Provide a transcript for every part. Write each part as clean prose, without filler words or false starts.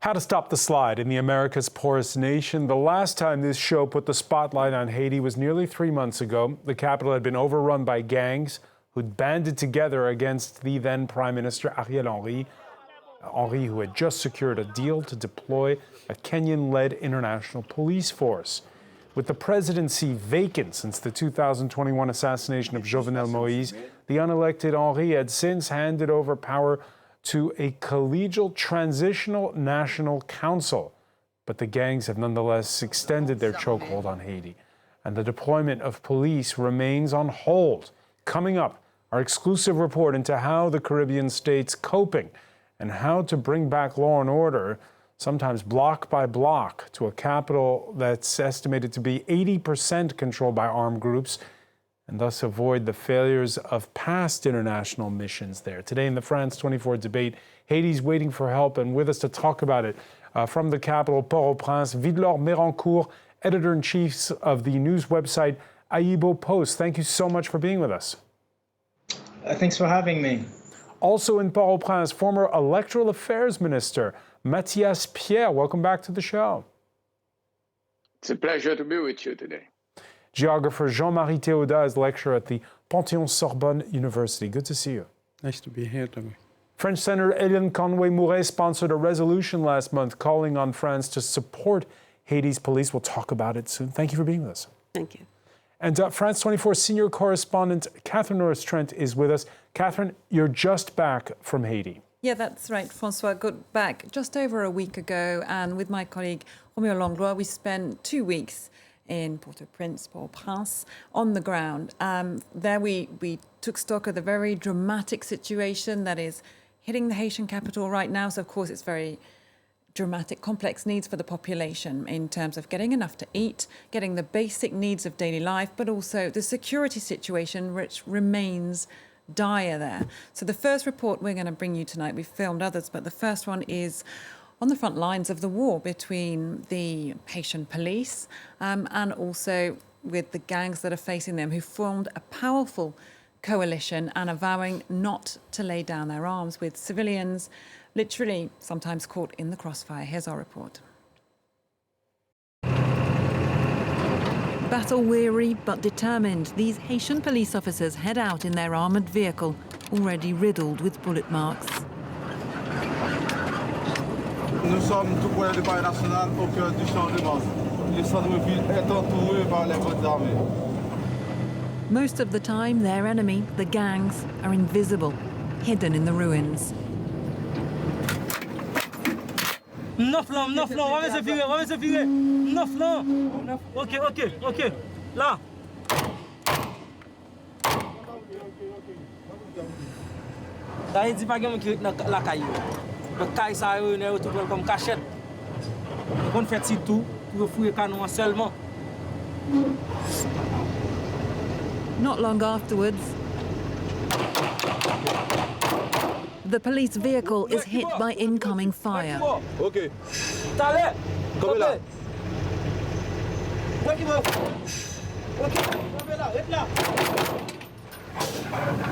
How to stop the slide in the America's poorest nation. The last time this show put the spotlight on Haiti was nearly 3 months ago. The capital had been overrun by gangs who'd banded together against the then Prime Minister Ariel Henry. Henry, who had just secured a deal to deploy a Kenyan-led international police force. With the presidency vacant since the 2021 assassination of Jovenel Moïse, the unelected Henry had since handed over power to a collegial transitional national council. But the gangs have nonetheless extended their chokehold on Haiti, and the deployment of police remains on hold. Coming up, our exclusive report into how the Caribbean state's coping and how to bring back law and order, sometimes block by block, to a capital that's estimated to be 80% controlled by armed groups, and thus avoid the failures of past international missions there. Today in the France 24 debate, Haiti's waiting for help, and with us to talk about it from the capital, Port-au-Prince, Vidlor Mérancourt, editor-in-chief of the news website Aibo Post. Thank you so much for being with us. Thanks for having me. Also in Port-au-Prince, former Electoral Affairs Minister Mathias Pierre. Welcome back to the show. It's a pleasure to be with you today. Geographer Jean-Marie Théodat is lecturer at the Panthéon-Sorbonne University. Good to see you. Nice to be here, Tommy. French Senator Hélène Conway-Mouret sponsored a resolution last month calling on France to support Haiti's police. We'll talk about it soon. Thank you for being with us. Thank you. And France 24 senior correspondent Catherine Norris-Trent is with us. Catherine, you're just back from Haiti. Yeah, that's right, Francois. Got back just over a week ago, and with my colleague Roméo Langlois, we spent 2 weeks in Port-au-Prince, on the ground. There we took stock of the very dramatic situation that is hitting the Haitian capital right now. So, of course, it's very dramatic, complex needs for the population in terms of getting enough to eat, getting the basic needs of daily life, but also the security situation, which remains dire there. So the first report we're going to bring you tonight, we've filmed others, but the first one is on the front lines of the war between the Haitian police and also with the gangs that are facing them, who formed a powerful coalition and are vowing not to lay down their arms, with civilians literally sometimes caught in the crossfire. Here's our report. Battle-weary but determined, these Haitian police officers head out in their armoured vehicle, already riddled with bullet marks. Nous sommes tout près du parc national au cœur du champ de Mars. Le centre-ville est entouré par les forces armées. Most of the time, their enemy, the gangs, are invisible, hidden in the ruins. Neuf là, on va se filer. Neuf là. Ok. Là. Là, il dit pas que la caille. La caille, ça a une comme cachette. On fait tout pour fouiller canon seulement. Not long afterwards, the police vehicle is hit by incoming fire. Ok. T'allez. Comme là.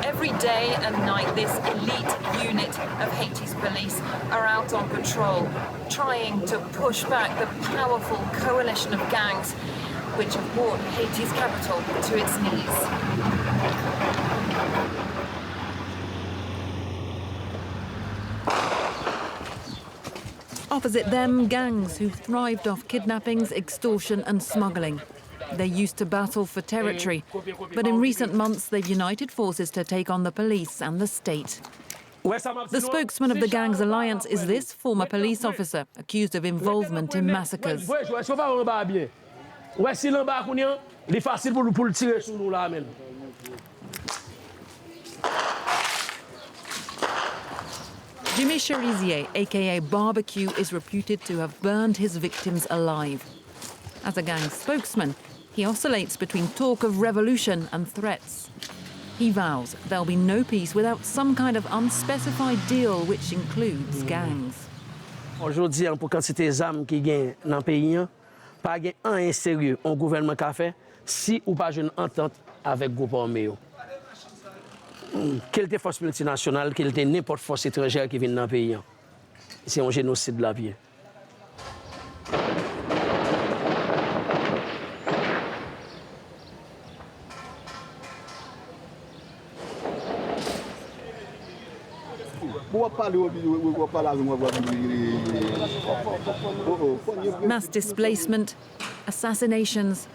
Every day and night, this elite unit of Haiti's police are out on patrol, trying to push back the powerful coalition of gangs which have brought Haiti's capital to its knees. Opposite them, gangs who thrived off kidnappings, extortion and smuggling. They're used to battle for territory, but in recent months they've united forces to take on the police and the state. The spokesman of the Gangs Alliance is this former police officer, accused of involvement in massacres. Jimmy Cherizier, aka Barbecue, is reputed to have burned his victims alive. As a gang spokesman, he oscillates between talk of revolution and threats. He vows there'll be no peace without some kind of unspecified deal which includes gangs. Aujourd'hui, pour quantité d'armes qui gagnent dans le pays, pas un sérieux un gouvernement qu'a fait si ou pas une entente avec le groupe armé. Quelle force multinationale, quelle n'importe force étrangère qui vient dans le pays. C'est un génocide de la vie. Mass displacement, assassinations,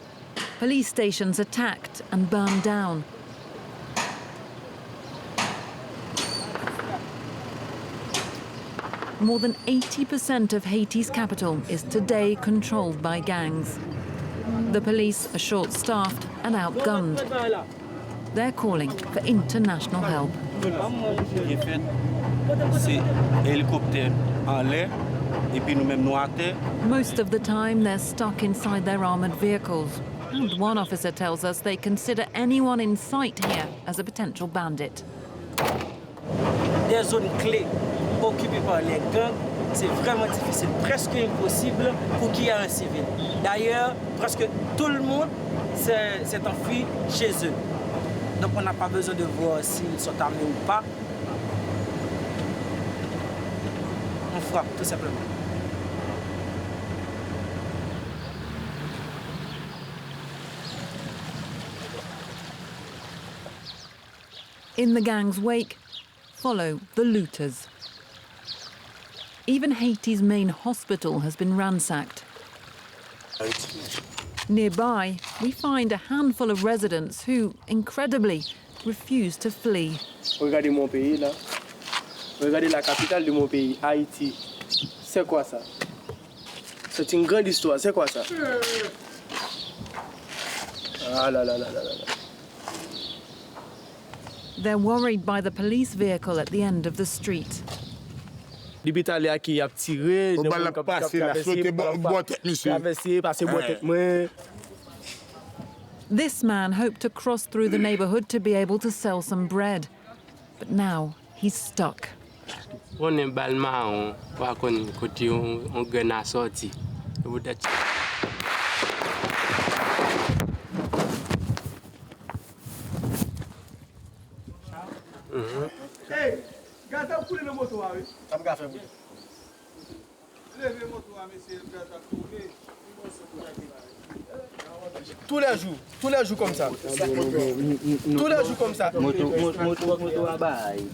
police stations attacked and burned down. More than 80% of Haiti's capital is today controlled by gangs. The police are short-staffed and outgunned. They're calling for international help. Most of the time, they're stuck inside their armored vehicles. And one officer tells us they consider anyone in sight here as a potential bandit. Des zones clés occupées par les gangs, c'est vraiment difficile, presque impossible pour qu'il y ait un civil. D'ailleurs, presque tout le monde s'est enfui chez eux. Donc on n'a pas besoin de voir s'ils sont armés ou pas. On frappe, tout simplement. In the gang's wake, follow the looters. Even Haiti's main hospital has been ransacked. Nearby, we find a handful of residents who, incredibly, refuse to flee. Regardez mon pays là. Regardez la capitale de mon pays, Haïti. C'est quoi ça? C'est une grande histoire. C'est quoi ça? Ah là là là là là. They're worried by the police vehicle at the end of the street. This man hoped to cross through the neighborhood to be able to sell some bread. But now he's stuck. Hey, gata coulé le moto avec. Ça me fait. Levez le moto avec monsieur gata coulé. Tous les jours comme ça. Tous les jours comme ça. Moto à bail.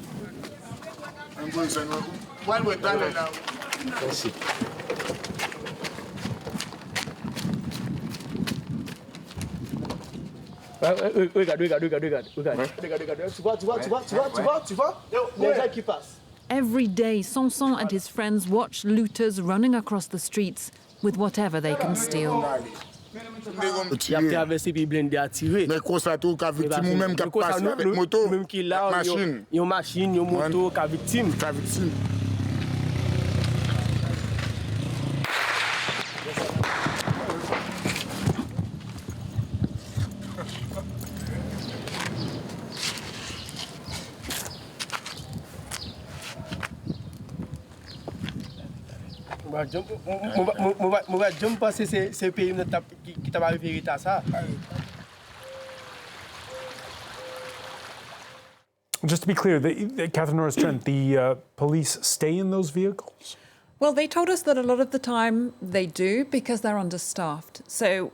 Merci. Regarde. Tu vois? Les gens qui passent. Every day, Sanson and his friends watch looters running across the streets with whatever they can steal. Il a traversé puis blindé à tirer. Mais constate qu'à victime ou même qui passe avec moto, même qui là, machine, une machine, une moto, qu'à victime. Je pense que c'est le pays qui t'a référé à ça. Just to be clear, Catherine Norris-Trent, the police stay in those vehicles? Well, they told us that a lot of the time they do because they're understaffed. So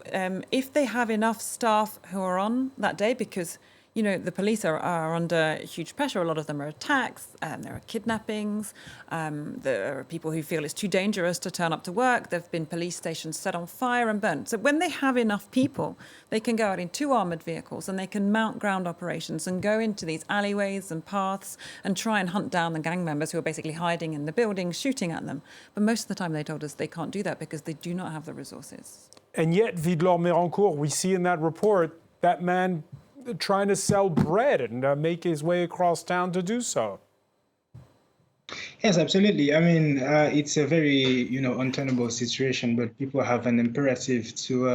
if they have enough staff who are on that day, because the police are under huge pressure. A lot of them are attacks, there are kidnappings, there are people who feel it's too dangerous to turn up to work. There have been police stations set on fire and burned. So when they have enough people, they can go out in 2 armoured vehicles and they can mount ground operations and go into these alleyways and paths and try and hunt down the gang members who are basically hiding in the buildings, shooting at them. But most of the time they told us they can't do that because they do not have the resources. And yet, Vidlor Mérancourt, we see in that report, that man trying to sell bread and make his way across town to do so. Yes, absolutely. I mean, it's a very, untenable situation, but people have an imperative to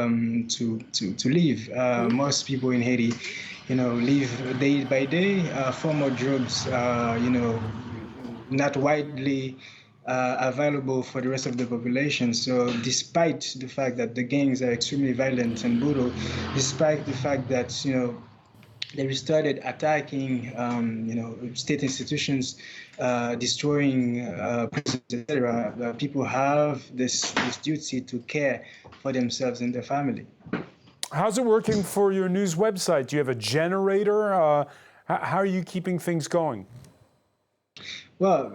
live. Most people in Haiti, live day by day. Formal jobs, not widely available for the rest of the population. So despite the fact that the gangs are extremely violent and brutal, despite the fact that, they started attacking, state institutions, destroying prisons, etc. People have this duty to care for themselves and their family. How's it working for your news website? Do you have a generator? How are you keeping things going? Well,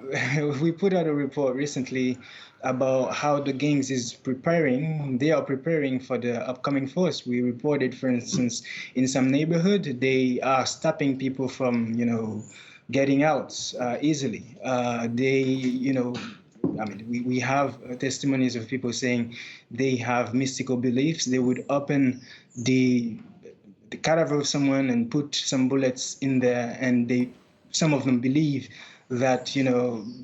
we put out a report recently about how the gangs is preparing. They are preparing for the upcoming force. We reported, for instance, in some neighborhood, they are stopping people from, getting out easily. I mean, we have testimonies of people saying they have mystical beliefs. They would open the cadaver of someone and put some bullets in there, and some of them believe that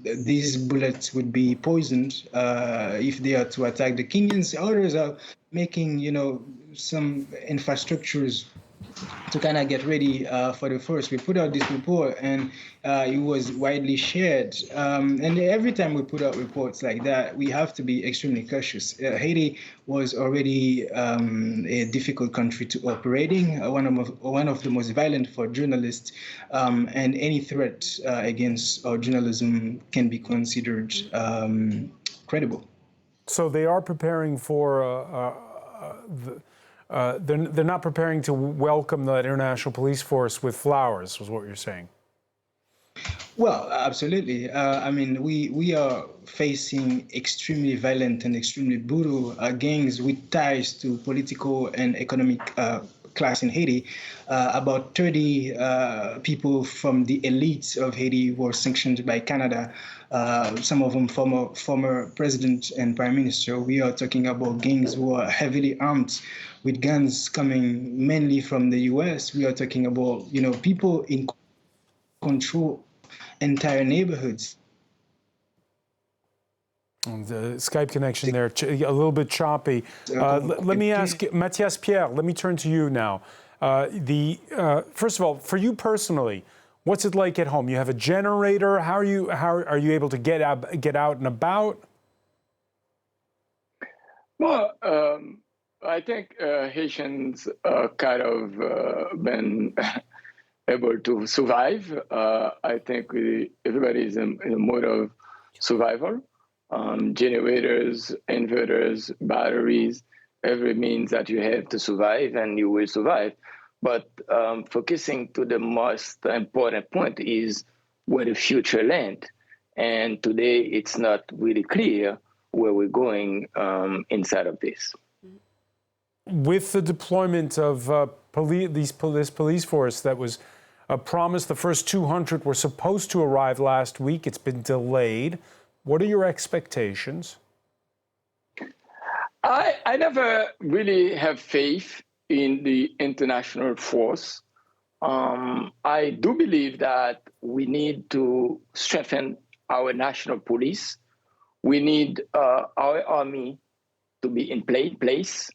these bullets would be poisoned if they are to attack the Kenyans. Others are making some infrastructures to kind of get ready for the force. We put out this report, and it was widely shared. And every time we put out reports like that, we have to be extremely cautious. Haiti was already a difficult country to operate in, one of the most violent for journalists, and any threat against our journalism can be considered credible. So they are preparing for they're not preparing to welcome the international police force with flowers, was what you're saying. Well, absolutely. I mean, we are facing extremely violent and extremely brutal gangs with ties to political and economic class in Haiti. About 30 people from the elites of Haiti were sanctioned by Canada. Some of them former president and prime minister. We are talking about gangs who are heavily armed with guns coming mainly from the U.S. We are talking about people in control entire neighborhoods. The Skype connection there, a little bit choppy. Let me ask Mathias Pierre, let me turn to you now. First of all, for you personally, what's it like at home? You have a generator. How are you able to get out and about? Well, I think Haitians kind of been able to survive. I think everybody is in a mode of survival. Generators, inverters, batteries, every means that you have to survive, and you will survive. But focusing to the most important point is where the future lands. And today it's not really clear where we're going inside of this. With the deployment of this police force that was promised, the first 200 were supposed to arrive last week. It's been delayed. What are your expectations? I never really have faith in the international force. I do believe that we need to strengthen our national police. We need our army to be in place.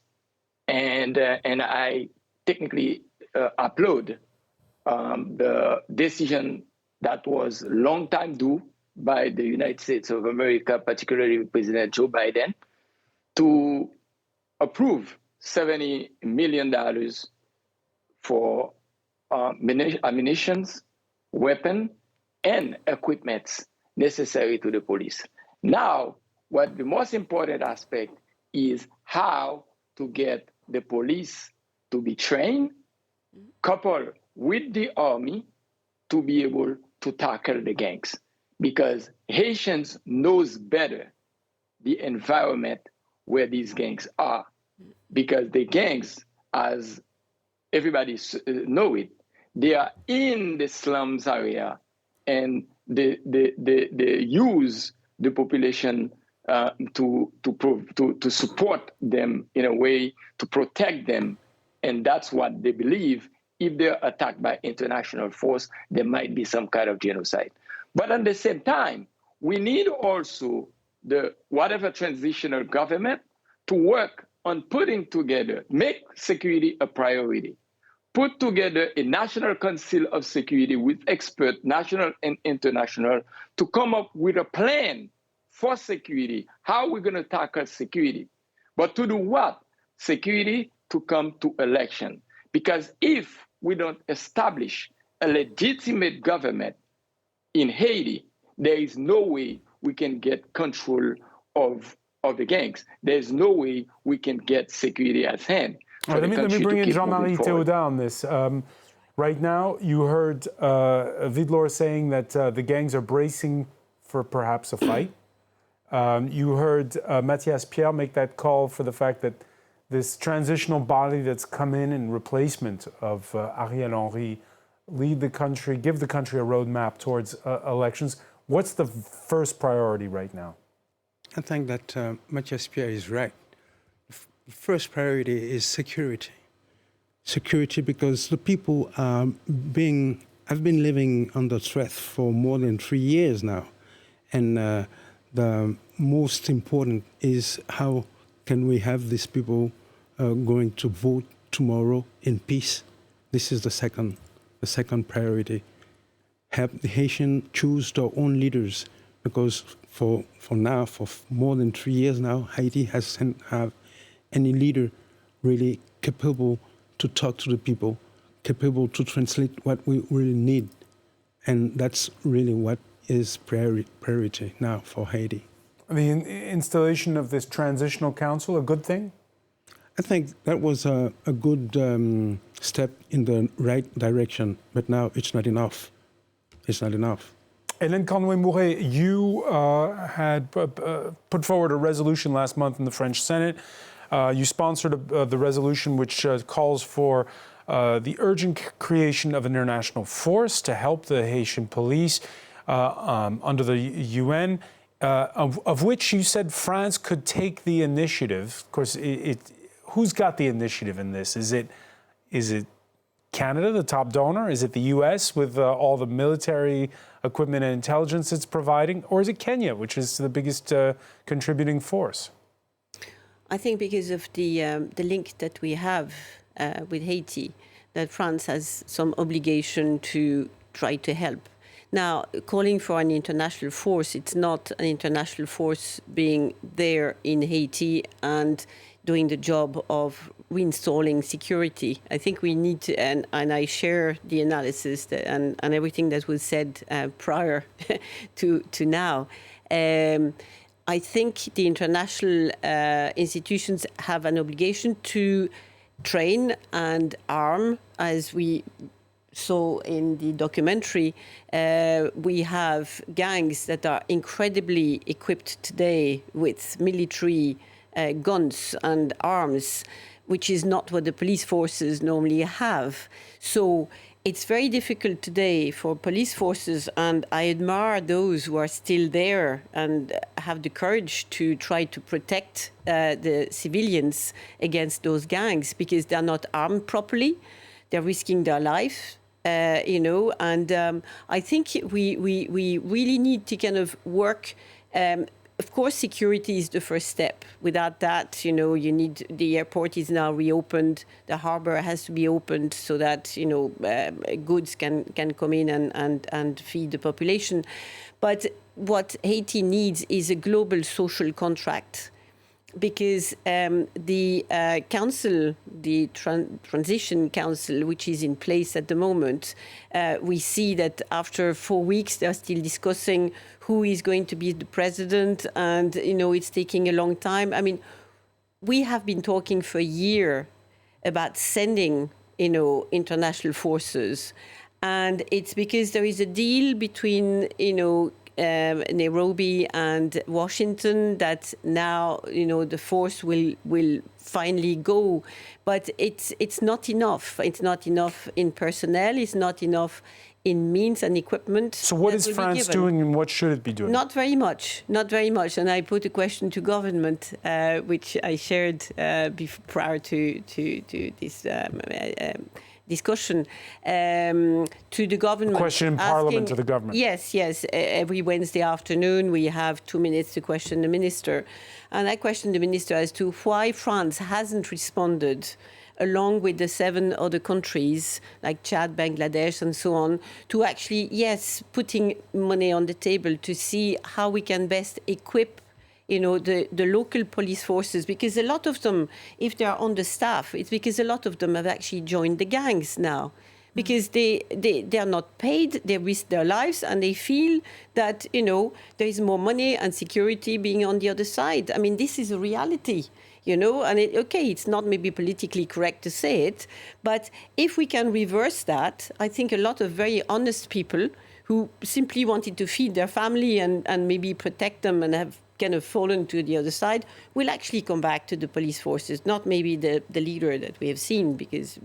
And I technically applaud the decision that was a long time due by the United States of America, particularly President Joe Biden, to approve $70 million for ammunition, weapons, and equipment necessary to the police. Now, what the most important aspect is how to get the police to be trained, coupled with the army, to be able to tackle the gangs. Because Haitians knows better the environment where these gangs are. Because the gangs, as everybody know it, they are in the slums area, and they use the population to support them in a way, to protect them. And that's what they believe. If they're attacked by international force, there might be some kind of genocide. But at the same time, we need also the whatever transitional government to work on putting together, make security a priority, put together a National Council of Security with experts, national and international, to come up with a plan for security, how we're going to tackle security. But to do what? Security to come to election. Because if we don't establish a legitimate government in Haiti, there is no way we can get control of the gangs. There's no way we can get security at hand. Let me bring in Jean-Marie Théodat on this. Right now, you heard Vidlor saying that the gangs are bracing for perhaps a fight. You heard Mathias Pierre make that call for the fact that this transitional body that's come in replacement of Ariel Henry lead the country, give the country a roadmap towards elections. What's the first priority right now? I think that Mathias Pierre is right. The first priority is security. Security because the people have been living under threat for more than 3 years now. And the most important is how can we have these people going to vote tomorrow in peace. This is the second priority. Have the Haitians choose their own leaders, because for now, for more than 3 years now, Haiti hasn't have any leader really capable to talk to the people, capable to translate what we really need. And that's really what is priority now for Haiti. The installation of this transitional council, a good thing? I think that was a good step in the right direction, but now it's not enough. It's not enough. Hélène Conway-Mouret, you had put forward a resolution last month in the French Senate. You sponsored the resolution which calls for the urgent creation of an international force to help the Haitian police under the UN, of which you said France could take the initiative. Of course, who's got the initiative in this? Is it Canada, the top donor? Is it the US with all the military equipment and intelligence it's providing? Or is it Kenya, which is the biggest contributing force? I think because of the link that we have with Haiti, that France has some obligation to try to help. Now, calling for an international force, it's not an international force being there in Haiti and doing the job of reinstalling security. I think we need to, and I share the analysis and everything that was said prior to now. I think the international institutions have an obligation to train and arm, as we saw in the documentary. We have gangs that are incredibly equipped today with military guns and arms, which is not what the police forces normally have. So it's very difficult today for police forces, and I admire those who are still there and have the courage to try to protect the civilians against those gangs, because they're not armed properly. They're risking their life, and I think we really need to kind of work. Of course, security is the first step. Without that, you need, the airport is now reopened. The harbor has to be opened so that, goods can come in and feed the population. But what Haiti needs is a global social contract, because the council, the transition council, which is in place at the moment, we see that after 4 weeks, they're still discussing who is going to be the president, and, it's taking a long time. I mean, we have been talking for a year about sending, international forces, and it's because there is a deal between, Nairobi and Washington that now, the force will finally go. But it's not enough. It's not enough in personnel. It's not enough in means and equipment. So what is France doing, and what should it be doing? Not very much. Not very much. And I put a question to government, which I shared prior to this discussion to the government. Question in Parliament to the government. Yes. Every Wednesday afternoon, we have 2 minutes to question the minister. And I questioned the minister as to why France hasn't responded, along with the 7 other countries like Chad, Bangladesh, and so on, to actually, putting money on the table to see how we can best equip the local police forces, because a lot of them, if they are understaffed, it's because a lot of them have actually joined the gangs now, because they are not paid, they risk their lives, and they feel that, there is more money and security being on the other side. I mean, this is a reality, and it's not maybe politically correct to say it, but if we can reverse that, I think a lot of very honest people who simply wanted to feed their family and maybe protect them and have kind of fallen to the other side, will actually come back to the police forces, not maybe the leader that we have seen, because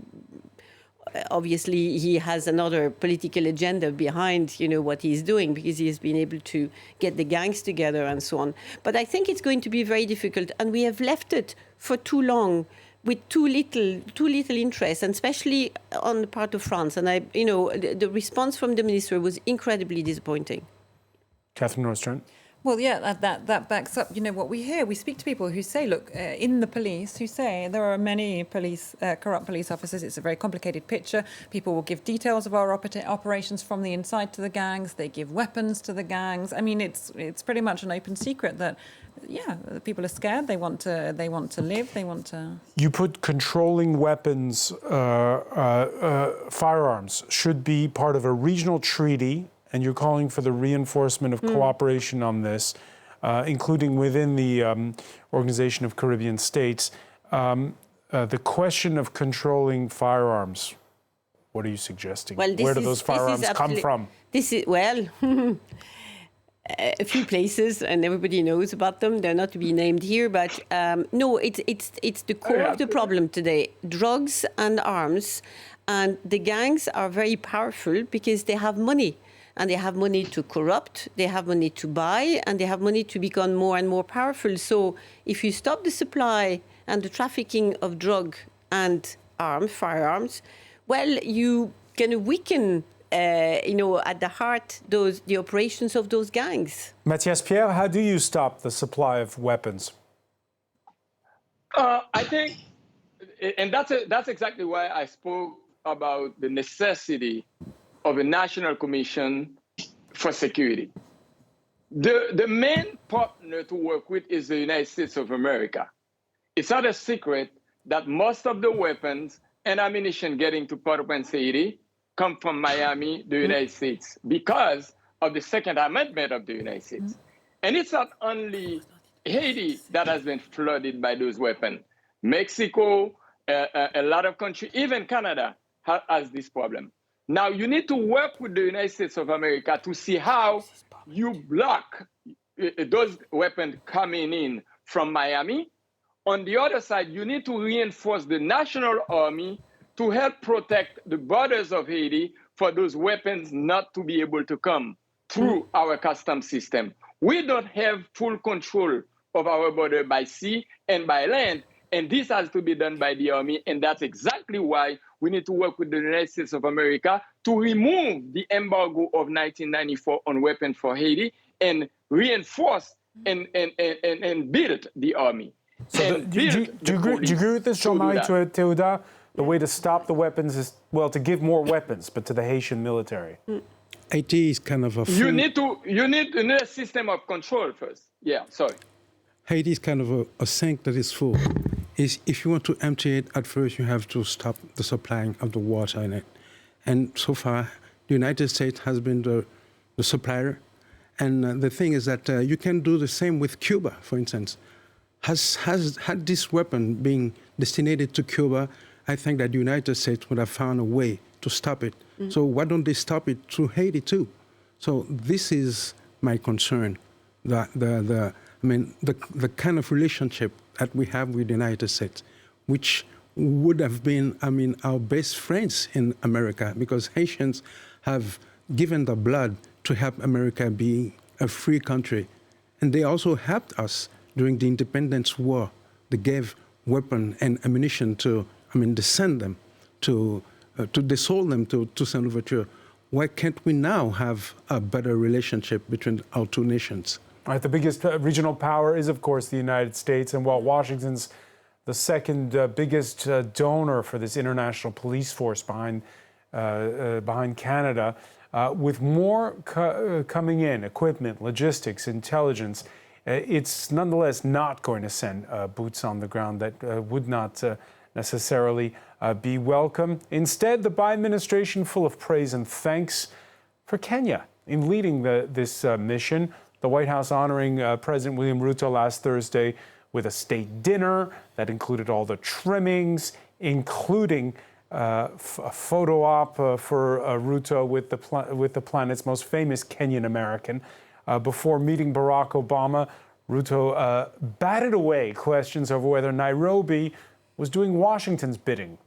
obviously he has another political agenda behind, what he's doing, because he has been able to get the gangs together and so on. But I think it's going to be very difficult, and we have left it for too long with too little interest, and especially on the part of France. And the response from the minister was incredibly disappointing. Catherine Norstrand. Well, yeah, that backs up, what we hear. We speak to people who say, look, in the police, who say there are many corrupt police officers. It's a very complicated picture. People will give details of our operations from the inside to the gangs. They give weapons to the gangs. I mean, it's pretty much an open secret that, people are scared. They want to live. They want to. You put controlling weapons, firearms, should be part of a regional treaty. And you're calling for the reinforcement of cooperation on this, including within the Organization of Caribbean States. The question of controlling firearms, what are you suggesting? Well, where do those firearms come from? A few places, and everybody knows about them. They're not to be named here, but no, it's the core of the problem today. Drugs and arms, and the gangs are very powerful because they have money. And they have money to corrupt, they have money to buy, and they have money to become more and more powerful. So if you stop the supply and the trafficking of drug and firearms, well, you can weaken, at the heart, the operations of those gangs. Mathias Pierre, how do you stop the supply of weapons? I think, and that's exactly why I spoke about the necessity of a national commission for security. The main partner to work with is the United States of America. It's not a secret that most of the weapons and ammunition getting to Port-au-Prince, Haiti, come from Miami, the United States, because of the Second Amendment of the United States. And it's not only Haiti that has been flooded by those weapons. Mexico, a lot of countries, even Canada has this problem. Now, you need to work with the United States of America to see how you block those weapons coming in from Miami. On the other side, you need to reinforce the national army to help protect the borders of Haiti for those weapons not to be able to come through our customs system. We don't have full control of our border by sea and by land, and this has to be done by the army, and that's exactly why we need to work with the United States of America to remove the embargo of 1994 on weapons for Haiti and reinforce and build the army. So do you agree with this, Jean-Marie Théodat? The way to stop the weapons is, to give more weapons, but to the Haitian military. Haiti is kind of a... You need a system of control first. Yeah, sorry. Haiti is kind of a sink that is full. If you want to empty it, at first you have to stop the supplying of the water in it. And so far, the United States has been the supplier. And the thing is that you can do the same with Cuba, for instance. Had this weapon been destined to Cuba, I think that the United States would have found a way to stop it. So why don't they stop it through Haiti too? So this is my concern, the kind of relationship that we have with the United States, which would have been, our best friends in America, because Haitians have given their blood to help America be a free country. And they also helped us during the Independence War. They gave weapons and ammunition to, they sent them they sold them to Saint Louverture. Why can't we now have a better relationship between our two nations? All right, the biggest regional power is, of course, the United States. And while Washington's the second biggest donor for this international police force behind Canada, with more coming in, equipment, logistics, intelligence, it's nonetheless not going to send boots on the ground that would not necessarily be welcome. Instead, the Biden administration full of praise and thanks for Kenya in leading this mission. The White House honoring President William Ruto last Thursday with a state dinner that included all the trimmings, including a photo op for Ruto with the planet's most famous Kenyan American. Before meeting Barack Obama, Ruto batted away questions over whether Nairobi was doing Washington's bidding.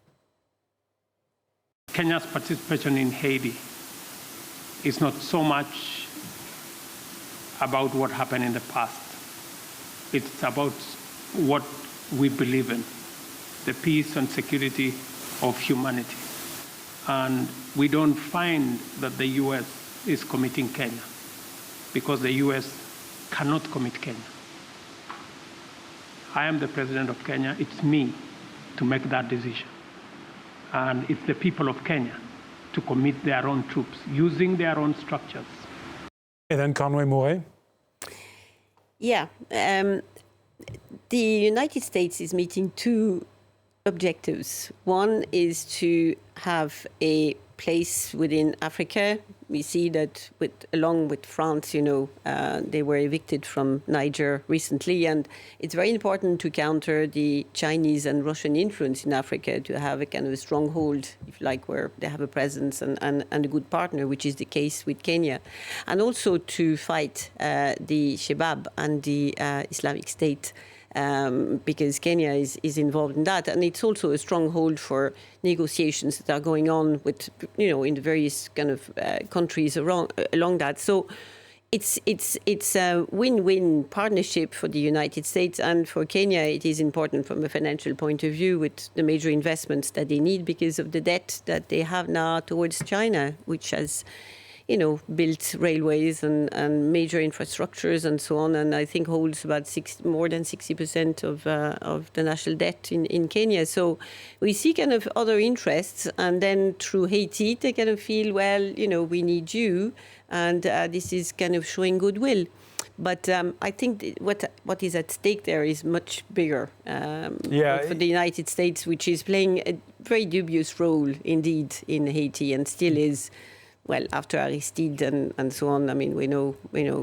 Kenya's participation in Haiti is not so much about what happened in the past. It's about what we believe in, the peace and security of humanity. And we don't find that the US is committing Kenya because the US cannot commit Kenya. I am the president of Kenya. It's me to make that decision. And it's the people of Kenya to commit their own troops using their own structures. And then Conway Mouret. Yeah. The United States is meeting two objectives. One is to have a place within Africa. We see that along with France, they were evicted from Niger recently, and it's very important to counter the Chinese and Russian influence in Africa, to have a kind of a stronghold, if you like, where they have a presence and a good partner, which is the case with Kenya, and also to fight the Shabab and the Islamic State. Because Kenya is involved in that, and it's also a stronghold for negotiations that are going on with, in the various kind of countries along that. So it's a win-win partnership for the United States, and for Kenya it is important from a financial point of view, with the major investments that they need because of the debt that they have now towards China, which has built railways and major infrastructures and so on, and I think holds about more than 60% of the national debt in Kenya. So we see kind of other interests, and then through Haiti, they kind of feel, well, we need you, and this is kind of showing goodwill. But I think what is at stake there is much bigger for the United States, which is playing a very dubious role indeed in Haiti, and still is. Well, after Aristide and so on, I mean, we know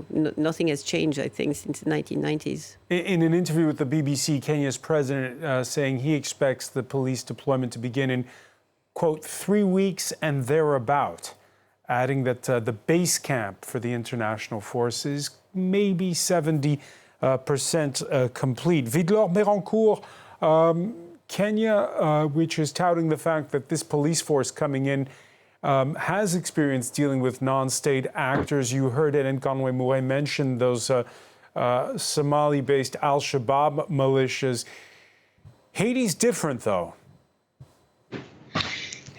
nothing has changed, I think, since the 1990s. In an interview with the BBC, Kenya's president saying he expects the police deployment to begin in, quote, 3 weeks and thereabout, adding that the base camp for the international forces may be 70% complete. Vidlor Mérancourt, Kenya, which is touting the fact that this police force coming in has experience dealing with non-state actors. You heard it, and Conway Mouret mentioned those Somali-based al-Shabaab militias. Haiti's different, though.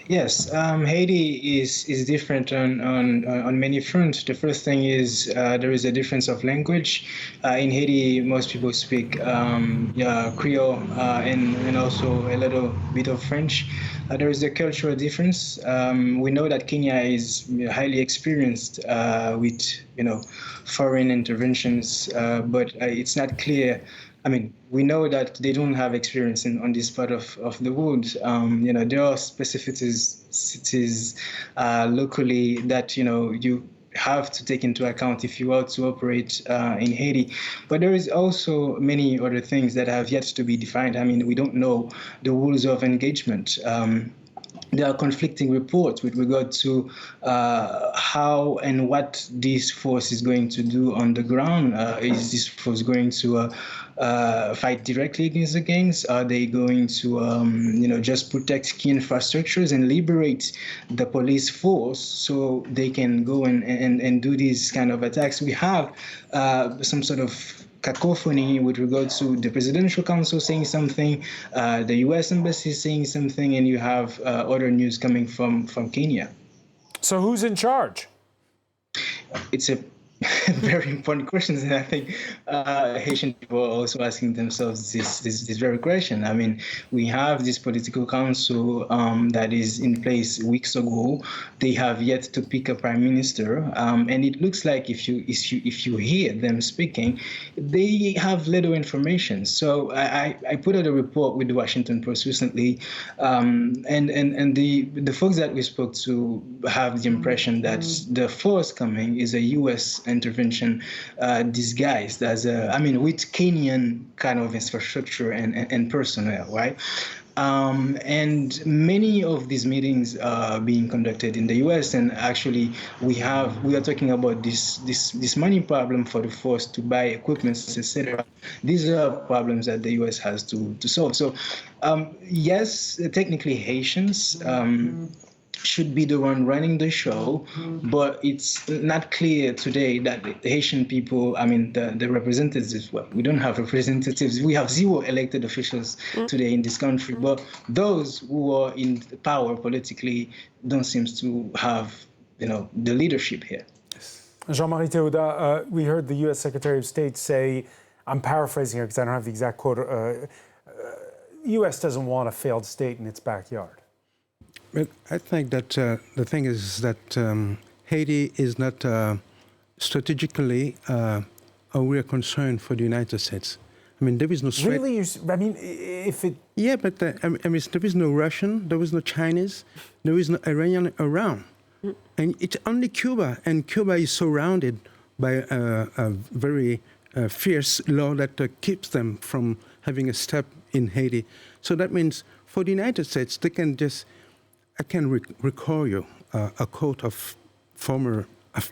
Yes, Haiti is different on many fronts. The first thing is there is a difference of language. In Haiti, most people speak Creole and also a little bit of French. There is a cultural difference. We know that Kenya is highly experienced with foreign interventions, but it's not clear. I mean, we know that they don't have experience on this part of the world. There are specificities locally that you have to take into account if you are to operate in Haiti. But there is also many other things that have yet to be defined. I mean, we don't know the rules of engagement. There are conflicting reports with regard to how and what this force is going to do on the ground. Is this force going to fight directly against the gangs? Are they going to, just protect key infrastructures and liberate the police force so they can go and do these kind of attacks? We have some sort of cacophony with regard to the presidential council saying something, the U.S. embassy saying something, and you have other news coming from Kenya. So who's in charge? It's a very important question, and I think Haitian people are also asking themselves this very question. I mean, we have this political council that is in place weeks ago. They have yet to pick a prime minister, and it looks like if you hear them speaking, they have little information. So I put out a report with the Washington Post recently, and the folks that we spoke to have the impression that the force coming is a U.S. intervention disguised as with Kenyan kind of infrastructure and personnel, right? And many of these meetings are being conducted in the U.S. And actually, we are talking about this money problem for the force to buy equipment, etc. These are problems that the U.S. has to solve. So, yes, technically Haitians should be the one running the show, but it's not clear today that the Haitian people, I mean, the representatives, well, we don't have representatives. We have 0 elected officials today in this country, but those who are in power politically don't seem to have, the leadership here. Jean-Marie Théodat, we heard the U.S. Secretary of State say, I'm paraphrasing here because I don't have the exact quote, U.S. doesn't want a failed state in its backyard. Well, I think that the thing is that Haiti is not strategically a real concern for the United States. I mean, there is no threat. Really? I mean, if it... Yeah, but I mean, there is no Russian, there is no Chinese, there is no Iranian around. And it's only Cuba, and Cuba is surrounded by a very fierce law that keeps them from having a step in Haiti. So that means for the United States, they can just... I can recall you a quote of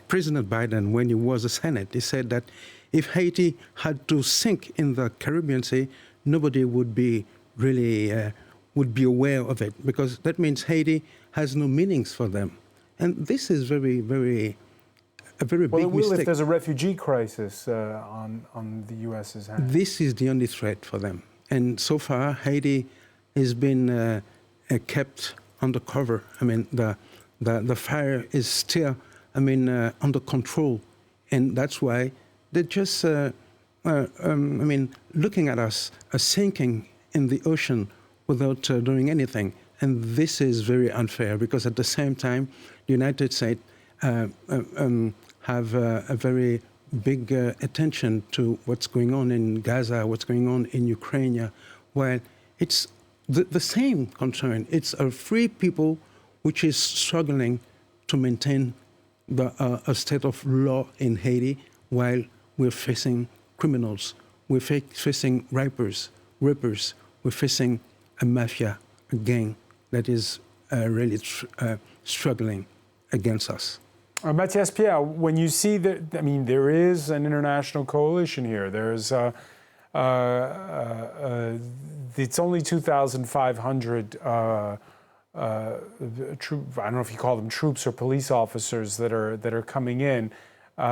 President Biden when he was a Senate. He said that if Haiti had to sink in the Caribbean Sea, nobody would be really would be aware of it, because that means Haiti has no meanings for them. And this is a very big mistake. Well, it will if there's a refugee crisis on the U.S.'s hands. This is the only threat for them. And so far, Haiti has been kept under cover. I mean, the fire is still, under control, and that's why they're just, looking at us, sinking in the ocean without doing anything. And this is very unfair, because at the same time, the United States have a very big attention to what's going on in Gaza, what's going on in Ukraine, while it's the same concern. It's a free people which is struggling to maintain a state of law in Haiti, while we're facing criminals, we're facing rippers, we're facing a mafia, a gang that is really struggling against us. Mathias Pierre, when you see that, there is an international coalition here. There's it's only 2,500 I don't know if you call them troops or police officers that are coming in,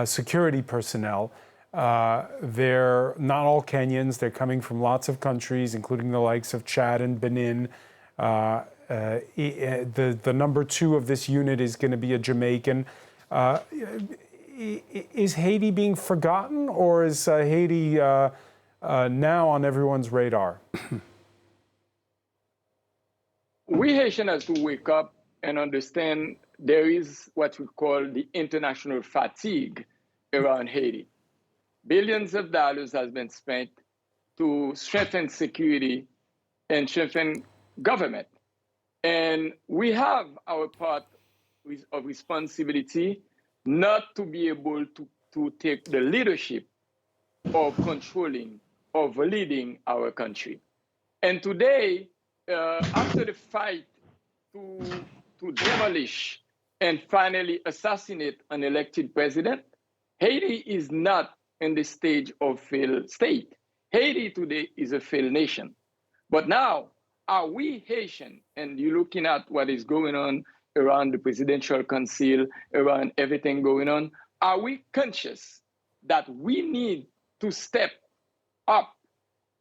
security personnel. They're not all Kenyans. They're coming from lots of countries, including the likes of Chad and Benin. The number 2 of this unit is going to be a Jamaican. Is Haiti being forgotten, or is Haiti now on everyone's radar? We Haitians have to wake up and understand there is what we call the international fatigue around Haiti. Billions of dollars has been spent to strengthen security and strengthen government. And we have our part of responsibility not to be able to take the leadership of controlling, of leading our country. And today, after the fight to demolish and finally assassinate an elected president, Haiti is not in the stage of failed state. Haiti today is a failed nation. But now, are we Haitian, and you're looking at what is going on around the presidential council, around everything going on, are we conscious that we need to step up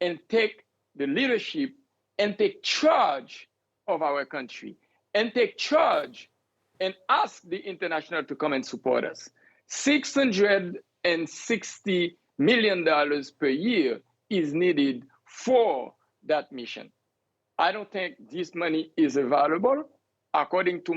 and take the leadership and take charge of our country, and take charge and ask the international to come and support us? $660 million per year is needed for that mission. I don't think this money is available. According to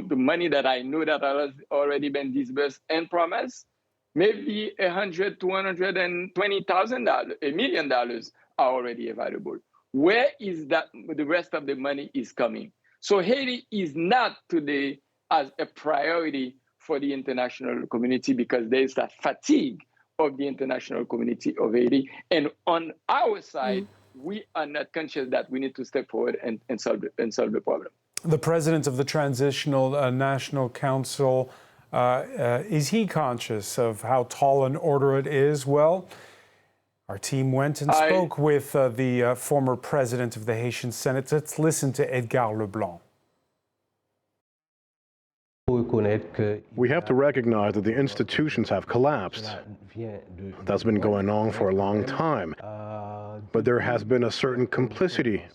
the money that I know that has already been disbursed and promised, maybe $100,000 to $120,000, $1 million are already available. Where is that? The rest of the money is coming. So Haiti is not today as a priority for the international community, because there is that fatigue of the international community of Haiti. And on our side, we are not conscious that we need to step forward and solve the problem. The president of the Transitional National Council, is he conscious of how tall an order it is? Well, our team went and spoke with the former president of the Haitian Senate. Let's listen to Edgar Leblanc. We have to recognize that the institutions have collapsed. That's been going on for a long time. But there has been a certain complicity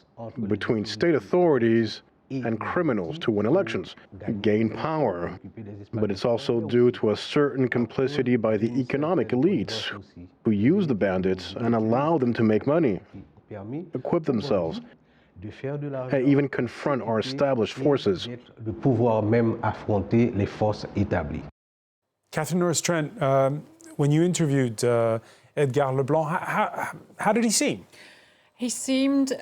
between state authorities and criminals to win elections, gain power. But it's also due to a certain complicity by the economic elites who use the bandits and allow them to make money, equip themselves, and even confront our established forces. Catherine Norris-Trent, when you interviewed Edgar Leblanc, how did he seem? He seemed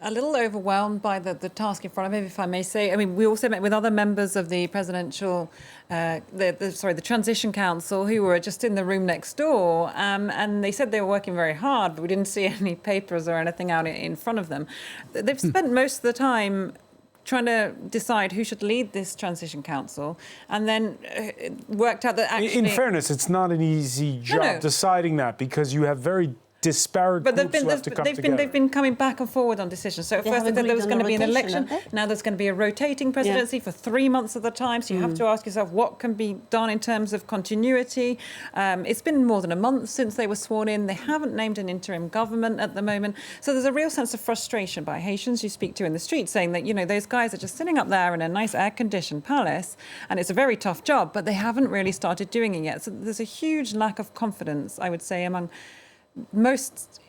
a little overwhelmed by the task in front of him, if I may say. I mean, we also met with other members of the presidential, the Transition Council, who were just in the room next door, and they said they were working very hard, but we didn't see any papers or anything out in front of them. They've spent most of the time trying to decide who should lead this Transition Council, and then worked out that actually... In fairness, it's not an easy job deciding that, because you have very disparate groups who have to come together. They've been coming back and forward on decisions. So at first there was going to be an election. Now there's going to be a rotating presidency for 3 months at a time. So you have to ask yourself what can be done in terms of continuity. It's been more than a month since they were sworn in. They haven't named an interim government at the moment. So there's a real sense of frustration by Haitians you speak to in the street, saying that, you know, those guys are just sitting up there in a nice air-conditioned palace, and it's a very tough job, but they haven't really started doing it yet. So there's a huge lack of confidence, I would say, among most,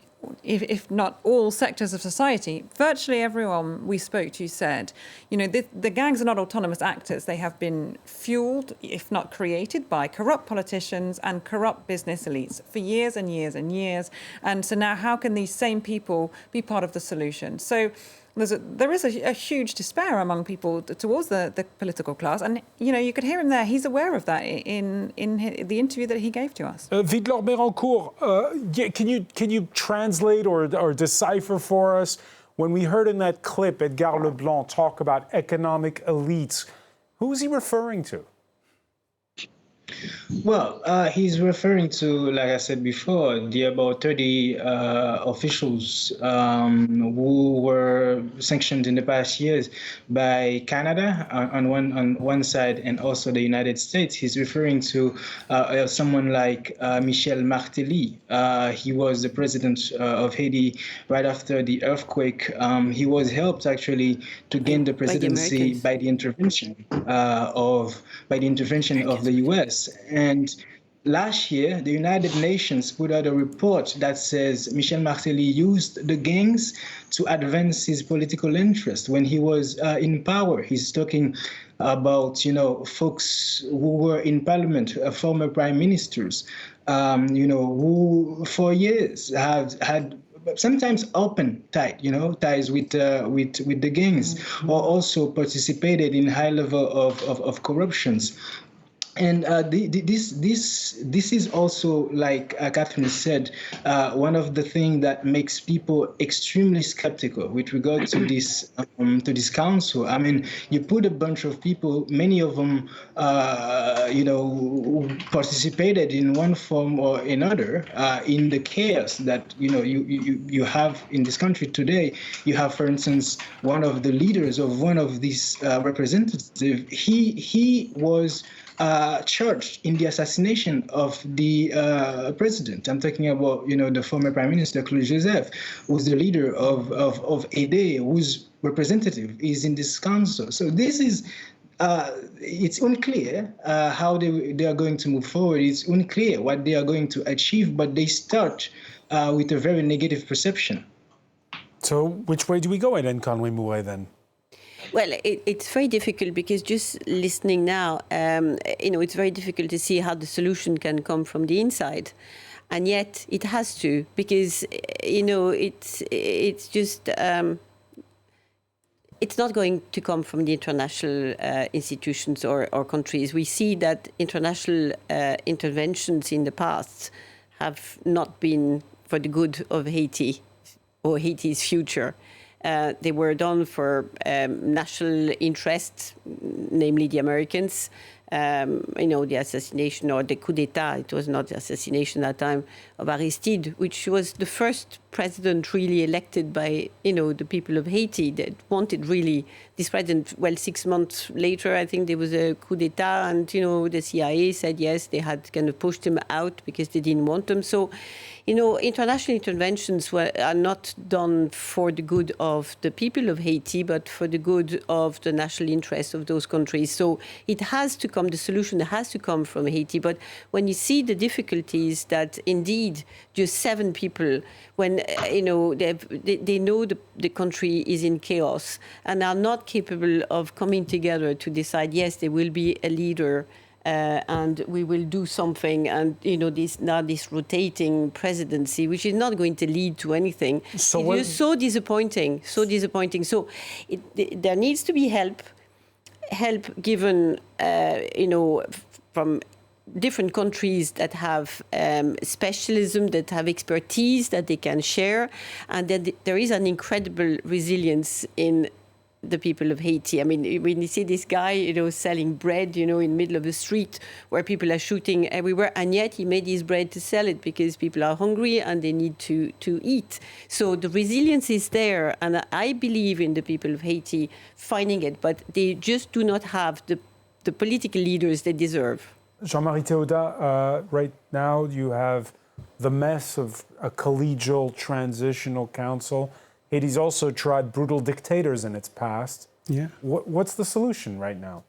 if not all, sectors of society. Virtually everyone we spoke to said, you know, the gangs are not autonomous actors. They have been fueled, if not created, by corrupt politicians and corrupt business elites for years and years and years. And so now how can these same people be part of the solution? So there is a huge despair among people towards the political class. And, you know, you could hear him there. He's aware of that in the interview that he gave to us. Vidlor Berancourt, can you translate or decipher for us, when we heard in that clip Edgar Leblanc talk about economic elites, who is he referring to? Well, he's referring to, like I said before, the about 30 officials who were sanctioned in the past years by Canada on one side, and also the United States. He's referring to someone like Michel Martelly. He was the president of Haiti right after the earthquake. He was helped actually to gain the presidency by the intervention of the U.S. And last year, the United Nations put out a report that says Michel Martelly used the gangs to advance his political interest when he was in power. He's talking about, you know, folks who were in parliament, former prime ministers, you know, who for years have had sometimes open ties with the gangs, or also participated in high level of corruptions. And this is also, like Catherine said, one of the things that makes people extremely skeptical with regard to this council. I mean, you put a bunch of people, many of them, you know, participated in one form or another in the chaos that you have in this country today. You have, for instance, one of the leaders of one of these representatives. He was charged in the assassination of the president. I'm talking about, you know, the former Prime Minister Claude Joseph, who's the leader of AD, whose representative is in this council. So this is, it's unclear how they are going to move forward. It's unclear what they are going to achieve, but they start with a very negative perception. So which way do we go at Nkanwe Moué then? Well, it's very difficult, because just listening now, you know, it's very difficult to see how the solution can come from the inside. And yet it has to, because, you know, it's just, it's not going to come from the international institutions or countries. We see that international interventions in the past have not been for the good of Haiti or Haiti's future. They were done for national interests, namely the Americans. The assassination or the coup d'etat, it was not the assassination at the time, of Aristide, which was the first president really elected by, the people of Haiti that wanted really this president. Well, 6 months later, I think there was a coup d'etat and, the CIA said, yes, they had kind of pushed him out because they didn't want him. So, international interventions are not done for the good of the people of Haiti, but for the good of the national interests of those countries. So it has to come, the solution has to come from Haiti. But when you see the difficulties that indeed just 7 people, when, they know the country is in chaos and are not capable of coming together to decide, yes, there will be a leader and we will do something, and this rotating presidency, which is not going to lead to anything. So it is so disappointing. So there needs to be help given, from different countries that have specialism, that have expertise that they can share, and that there is an incredible resilience in the people of Haiti. I mean, when you see this guy, selling bread, in the middle of the street where people are shooting everywhere, and yet he made his bread to sell it because people are hungry and they need to eat. So the resilience is there, and I believe in the people of Haiti finding it, but they just do not have the political leaders they deserve. Jean-Marie Théodat, right now you have the mess of a collegial transitional council. Haiti's also tried brutal dictators in its past. Yeah. What's the solution right now?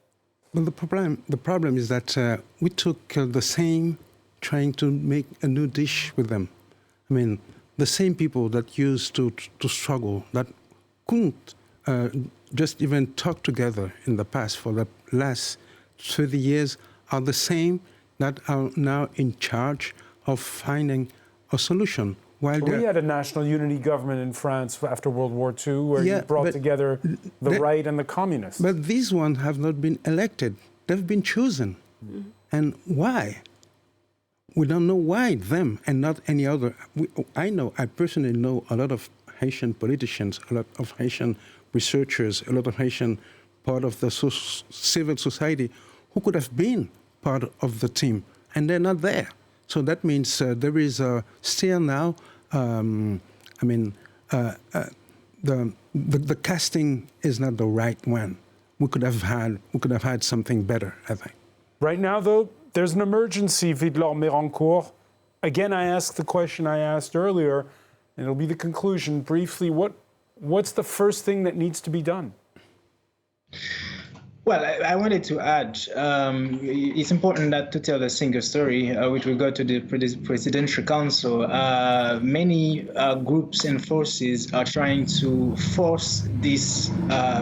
Well, the problem is that we took the same, trying to make a new dish with them. I mean, the same people that used to struggle, that couldn't just even talk together in the past for the last 30 years, are the same that are now in charge of finding a solution. We had a national unity government in France after World War II where you brought together the right and the communists. But these ones have not been elected. They've been chosen. Mm-hmm. And why? We don't know why them and not any other. I personally know a lot of Haitian politicians, a lot of Haitian researchers, a lot of Haitian part of the civil society who could have been part of the team, and they're not there. So that means there is still now, the casting is not the right one. We could have had something better, I think. Right now, though, there's an emergency, Vidlor-Mérancourt. Again, I ask the question I asked earlier, and it'll be the conclusion briefly. What's the first thing that needs to be done? Well, I wanted to add, it's important not to tell a single story with regard to the Presidential Council. Many groups and forces are trying to force these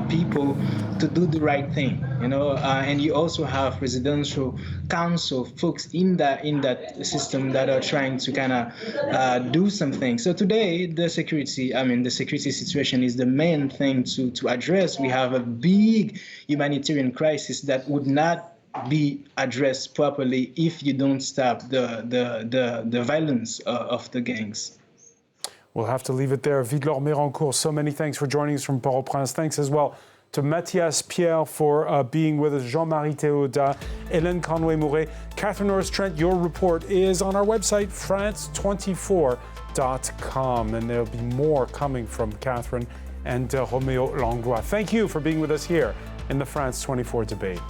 people to do the right thing, and you also have Presidential Council folks in that system that are trying to kind of do something. So today, the security situation is the main thing to address. We have a big humanitarian crisis that would not be addressed properly if you don't stop the violence of the gangs. We'll have to leave it there. Vidlor-Mérancourt, so many thanks for joining us from Port-au-Prince. Thanks as well to Mathias Pierre for being with us, Jean-Marie Théodat, Hélène Conway-Mouret, Catherine Norris-Trent. Your report is on our website, france24.com, and there'll be more coming from Catherine and Romeo Langlois. Thank you for being with us here in the France 24 debate.